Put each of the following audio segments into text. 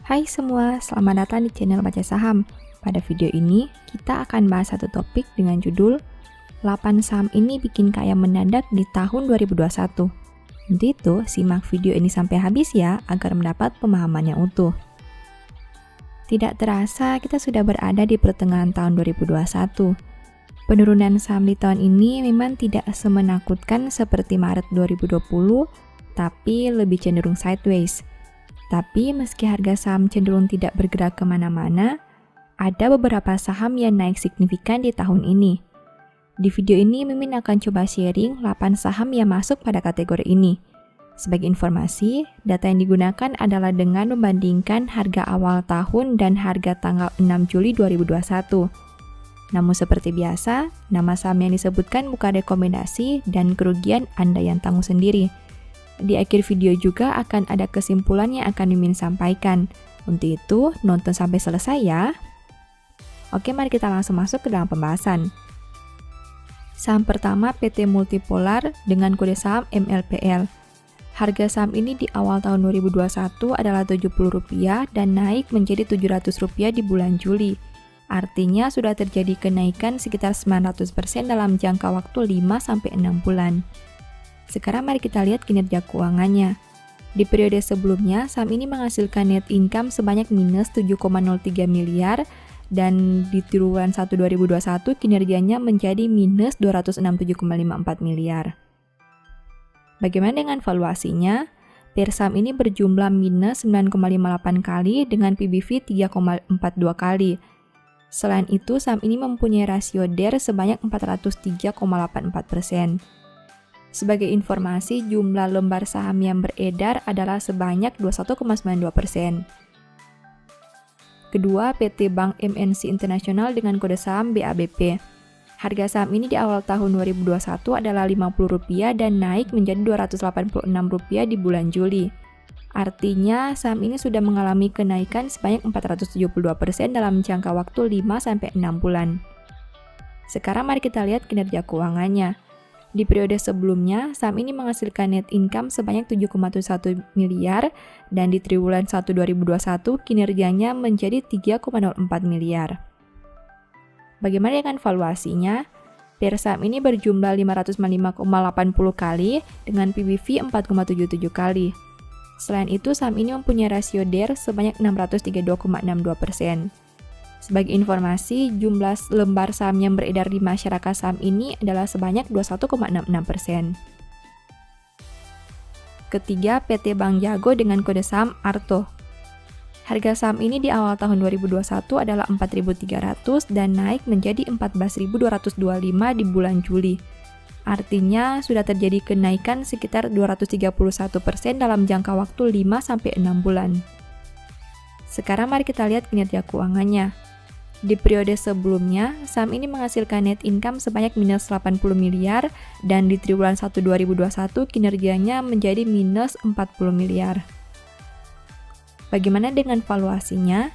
Hai semua, selamat datang di channel Baca Saham. Pada video ini, kita akan bahas satu topik dengan judul 8 saham ini bikin kaya mendadak di tahun 2021. Untuk itu, simak video ini sampai habis ya, agar mendapat pemahaman yang utuh. Tidak terasa, kita sudah berada di pertengahan tahun 2021. Penurunan saham di tahun ini memang tidak semenakutkan seperti Maret 2020, tapi lebih cenderung sideways. Tapi meski harga saham cenderung tidak bergerak kemana-mana, ada beberapa saham yang naik signifikan di tahun ini. Di video ini Mimin akan coba sharing 8 saham yang masuk pada kategori ini. Sebagai informasi, data yang digunakan adalah dengan membandingkan harga awal tahun dan harga tanggal 6 Juli 2021. Namun seperti biasa, nama saham yang disebutkan bukan rekomendasi dan kerugian Anda yang tanggung sendiri. Di akhir video juga akan ada kesimpulan yang akan Mimin sampaikan. Untuk itu, nonton sampai selesai ya. Oke, mari kita langsung masuk ke dalam pembahasan. Saham pertama PT Multipolar dengan kode saham MLPL. Harga saham ini di awal tahun 2021 adalah Rp70 dan naik menjadi Rp700 di bulan Juli. Artinya sudah terjadi kenaikan sekitar 900% dalam jangka waktu 5-6 bulan. Sekarang mari kita lihat kinerja keuangannya. Di periode sebelumnya, saham ini menghasilkan net income sebanyak minus 7,03 miliar dan di triwulan 1 2021 kinerjanya menjadi minus 267,54 miliar. Bagaimana dengan valuasinya? Per saham ini berjumlah minus 9,58 kali dengan PBV 3,42 kali. Selain itu, saham ini mempunyai rasio DER sebanyak 403,84%. Sebagai informasi, jumlah lembar saham yang beredar adalah sebanyak 21,92%. Kedua, PT Bank MNC Internasional dengan kode saham BABP. Harga saham ini di awal tahun 2021 adalah Rp50 dan naik menjadi Rp286 di bulan Juli. Artinya, saham ini sudah mengalami kenaikan sebanyak 472% dalam jangka waktu 5-6 bulan. Sekarang mari kita lihat kinerja keuangannya. Di periode sebelumnya, saham ini menghasilkan net income sebanyak 7,1 miliar dan di triwulan 1 2021 kinerjanya menjadi 3,04 miliar. Bagaimana dengan valuasinya? Per saham ini berjumlah 505,80 kali dengan PBV 4,77 kali. Selain itu, saham ini mempunyai rasio DER sebanyak 632,62%. Sebagai informasi, jumlah lembar saham yang beredar di masyarakat saham ini adalah sebanyak 21,66%. Ketiga, PT Bank Jago dengan kode saham ARTO. Harga saham ini di awal tahun 2021 adalah Rp4.300 dan naik menjadi Rp14.225 di bulan Juli. Artinya, sudah terjadi kenaikan sekitar 231% dalam jangka waktu 5-6 bulan. Sekarang mari kita lihat kinerja keuangannya. Di periode sebelumnya, saham ini menghasilkan net income sebanyak minus 80 miliar dan di triwulan 1 2021 kinerjanya menjadi minus 40 miliar. Bagaimana dengan valuasinya?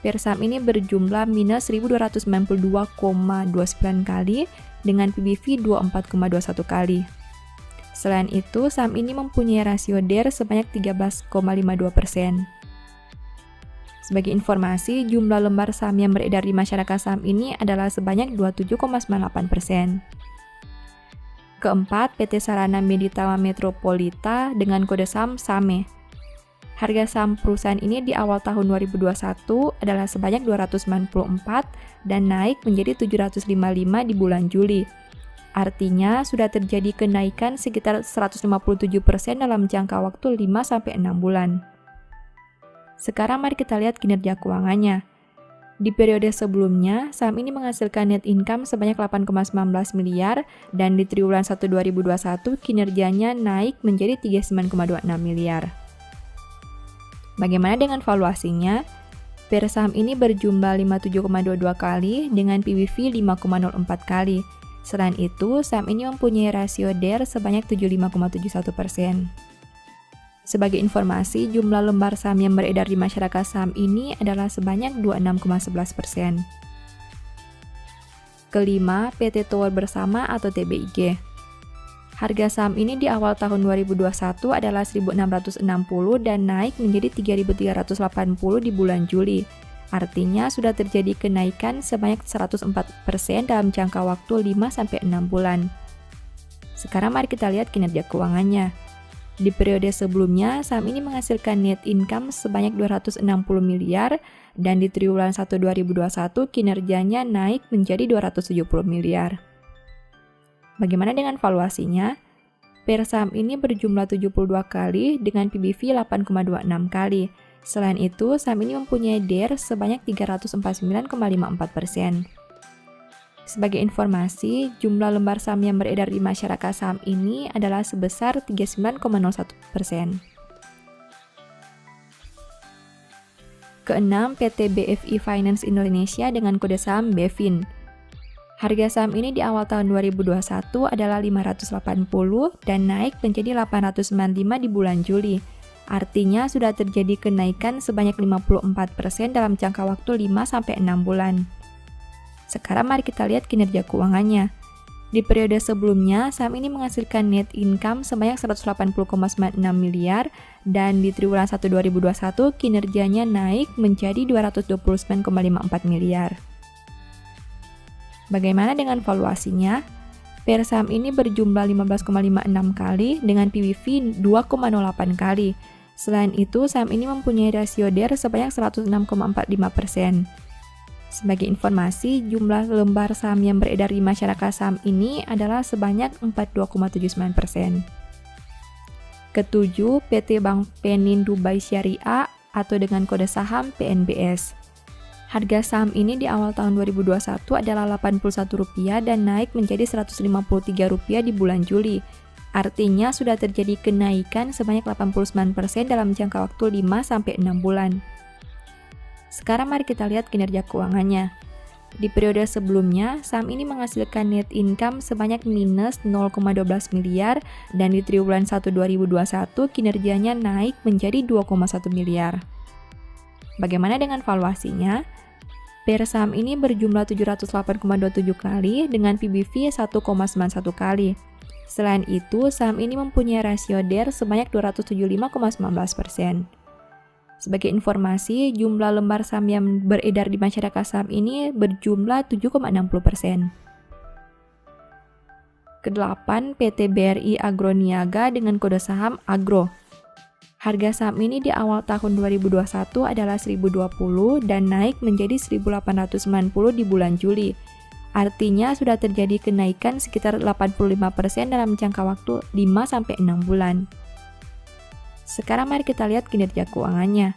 Per saham ini berjumlah minus 1.292,29 kali dengan PBV 24,21 kali. Selain itu, saham ini mempunyai rasio DER sebanyak 13,52%. Sebagai informasi, jumlah lembar saham yang beredar di masyarakat saham ini adalah sebanyak 27,98%. Keempat, PT Sarana Meditama Metropolita dengan kode saham SAME. Harga saham perusahaan ini di awal tahun 2021 adalah sebanyak 294 dan naik menjadi 755 di bulan Juli. Artinya, sudah terjadi kenaikan sekitar 157% dalam jangka waktu 5-6 bulan. Sekarang mari kita lihat kinerja keuangannya. Di periode sebelumnya, saham ini menghasilkan net income sebanyak 8,19 miliar dan di triwulan 1 2021 kinerjanya naik menjadi 39,26 miliar. Bagaimana dengan valuasinya? Per saham ini berjumlah 57,22 kali dengan PBV 5,04 kali. Selain itu, saham ini mempunyai rasio DER sebanyak 75,71%. Sebagai informasi, jumlah lembar saham yang beredar di masyarakat saham ini adalah sebanyak 26,11%. Kelima, PT Tower Bersama atau TBIG. Harga saham ini di awal tahun 2021 adalah 1.660 dan naik menjadi 3.380 di bulan Juli. Artinya sudah terjadi kenaikan sebanyak 104% dalam jangka waktu 5-6 bulan. Sekarang mari kita lihat kinerja keuangannya. Di periode sebelumnya, saham ini menghasilkan net income sebanyak 260 miliar dan di triwulan 1 2021 kinerjanya naik menjadi 270 miliar. Bagaimana dengan valuasinya? Per saham ini berjumlah 72 kali dengan PBV 8,26 kali. Selain itu, saham ini mempunyai DER sebanyak 349,54%. Sebagai informasi, jumlah lembar saham yang beredar di masyarakat saham ini adalah sebesar 39,01%. Keenam, PT BFI Finance Indonesia dengan kode saham BEFIN. Harga saham ini di awal tahun 2021 adalah 580 dan naik menjadi 895 di bulan Juli. Artinya sudah terjadi kenaikan sebanyak 54% dalam jangka waktu 5-6 bulan. Sekarang mari kita lihat kinerja keuangannya. Di periode sebelumnya, saham ini menghasilkan net income sebanyak 180,96 miliar dan di triwulan 1 2021 kinerjanya naik menjadi 229,54 miliar. Bagaimana dengan valuasinya? Per saham ini berjumlah 15,56 kali dengan PBV 2,08 kali. Selain itu, saham ini mempunyai rasio DER sebanyak 106,45%. Sebagai informasi, jumlah lembar saham yang beredar di masyarakat saham ini adalah sebanyak 42,79%. Ketujuh, PT Bank Penin Dubai Syariah atau dengan kode saham PNBS. Harga saham ini di awal tahun 2021 adalah Rp81 dan naik menjadi Rp153 di bulan Juli. Artinya sudah terjadi kenaikan sebanyak 89% dalam jangka waktu 5-6 bulan. Sekarang mari kita lihat kinerja keuangannya. Di periode sebelumnya, saham ini menghasilkan net income sebanyak minus 0,12 miliar dan di triwulan 1 2021 kinerjanya naik menjadi 2,1 miliar. Bagaimana dengan valuasinya? Per saham ini berjumlah 708,27 kali dengan PBV 1,91 kali. Selain itu, saham ini mempunyai rasio DER sebanyak 275,19%. Sebagai informasi, jumlah lembar saham yang beredar di masyarakat saham ini berjumlah 7,60%. Kedelapan, PT BRI Agroniaga dengan kode saham AGRO. Harga saham ini di awal tahun 2021 adalah 1.020 dan naik menjadi 1.890 di bulan Juli. Artinya sudah terjadi kenaikan sekitar 85% dalam jangka waktu 5-6 bulan. Sekarang mari kita lihat kinerja keuangannya.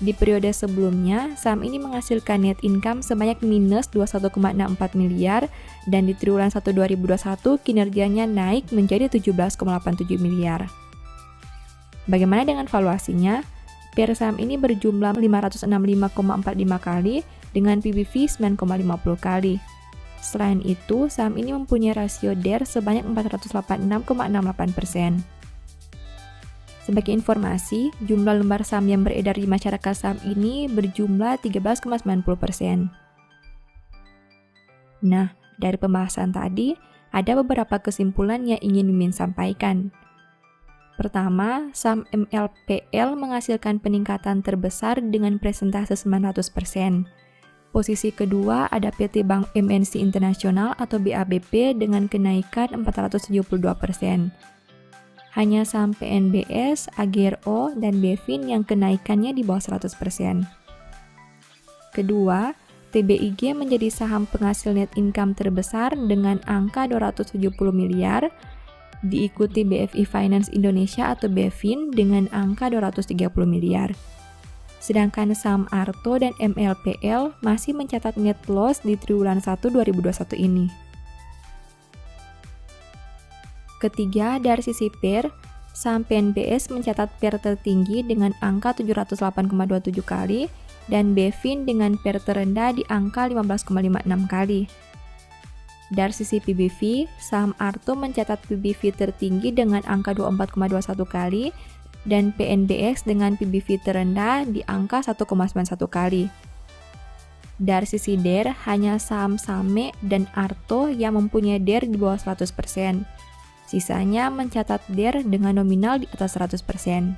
Di periode sebelumnya, saham ini menghasilkan net income sebanyak minus 21,64 miliar dan di triwulan 1 2021 kinerjanya naik menjadi 17,87 miliar. Bagaimana dengan valuasinya? Per saham ini berjumlah 565,45 kali dengan PBV 9,50 kali. Selain itu, saham ini mempunyai rasio DER sebanyak 486,68%. Sebagai informasi, jumlah lembar saham yang beredar di masyarakat saham ini berjumlah 13,90%. Nah, dari pembahasan tadi, ada beberapa kesimpulan yang ingin Mimin sampaikan. Pertama, saham MLPL menghasilkan peningkatan terbesar dengan persentase 900%. Posisi kedua ada PT Bank MNC Internasional atau BABP dengan kenaikan 472%. Hanya saham PNBS, AGRO, dan BEFIN yang kenaikannya di bawah 100%. Kedua, TBIG menjadi saham penghasil net income terbesar dengan angka 270 miliar, diikuti BFI Finance Indonesia atau BEFIN dengan angka 230 miliar. Sedangkan saham ARTO dan MLPL masih mencatat net loss di triwulan 1 2021 ini. Ketiga, dari sisi PER, saham PNBS mencatat PER tertinggi dengan angka 708,27 kali dan BEFIN dengan PER terendah di angka 15,56 kali. Dari sisi PBV, saham ARTO mencatat PBV tertinggi dengan angka 24,21 kali dan PNBS dengan PBV terendah di angka 1,91 kali. Dari sisi DER, hanya saham SAME dan ARTO yang mempunyai DER di bawah 100%. Sisanya mencatat DER dengan nominal di atas 100%.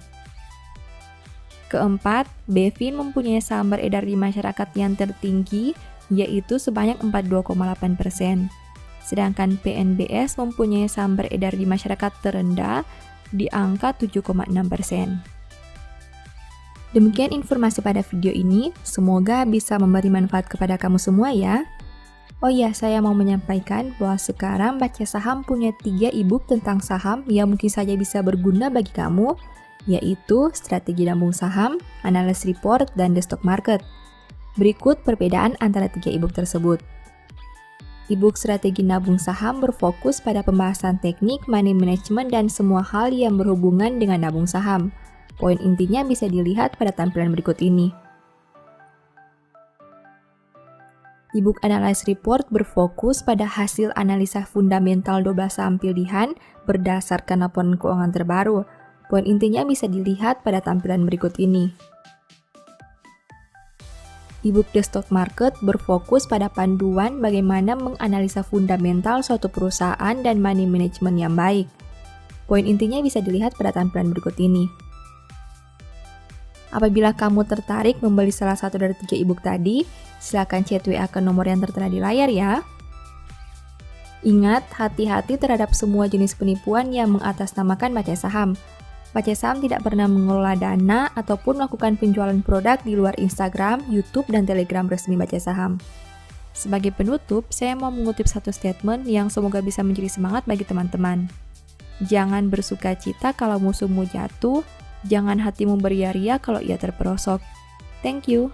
Keempat, Bevin mempunyai saham beredar di masyarakat yang tertinggi, yaitu sebanyak 42,8%. Sedangkan PNBS mempunyai saham beredar di masyarakat terendah di angka 7,6%. Demikian informasi pada video ini, semoga bisa memberi manfaat kepada kamu semua ya. Oh iya, saya mau menyampaikan bahwa sekarang Baca Saham punya 3 e-book tentang saham yang mungkin saja bisa berguna bagi kamu, yaitu Strategi Nabung Saham, Analysis Report, dan The Stock Market. Berikut perbedaan antara 3 e-book tersebut. E-book Strategi Nabung Saham berfokus pada pembahasan teknik, money management, dan semua hal yang berhubungan dengan nabung saham. Poin intinya bisa dilihat pada tampilan berikut ini. E-book Analysis Report berfokus pada hasil analisa fundamental 12 saham pilihan berdasarkan laporan keuangan terbaru. Poin intinya bisa dilihat pada tampilan berikut ini. E-book The Stock Market berfokus pada panduan bagaimana menganalisa fundamental suatu perusahaan dan money management yang baik. Poin intinya bisa dilihat pada tampilan berikut ini. Apabila kamu tertarik membeli salah satu dari 3 e-book tadi, silakan chat WA ke nomor yang tertera di layar ya. Ingat, hati-hati terhadap semua jenis penipuan yang mengatasnamakan Baca Saham. Baca Saham tidak pernah mengelola dana ataupun melakukan penjualan produk di luar Instagram, YouTube, dan Telegram resmi Baca Saham. Sebagai penutup, saya mau mengutip satu statement yang semoga bisa menjadi semangat bagi teman-teman. Jangan bersuka cita kalau musuhmu jatuh, jangan hatimu beria-ria kalau ia terperosok. Thank you.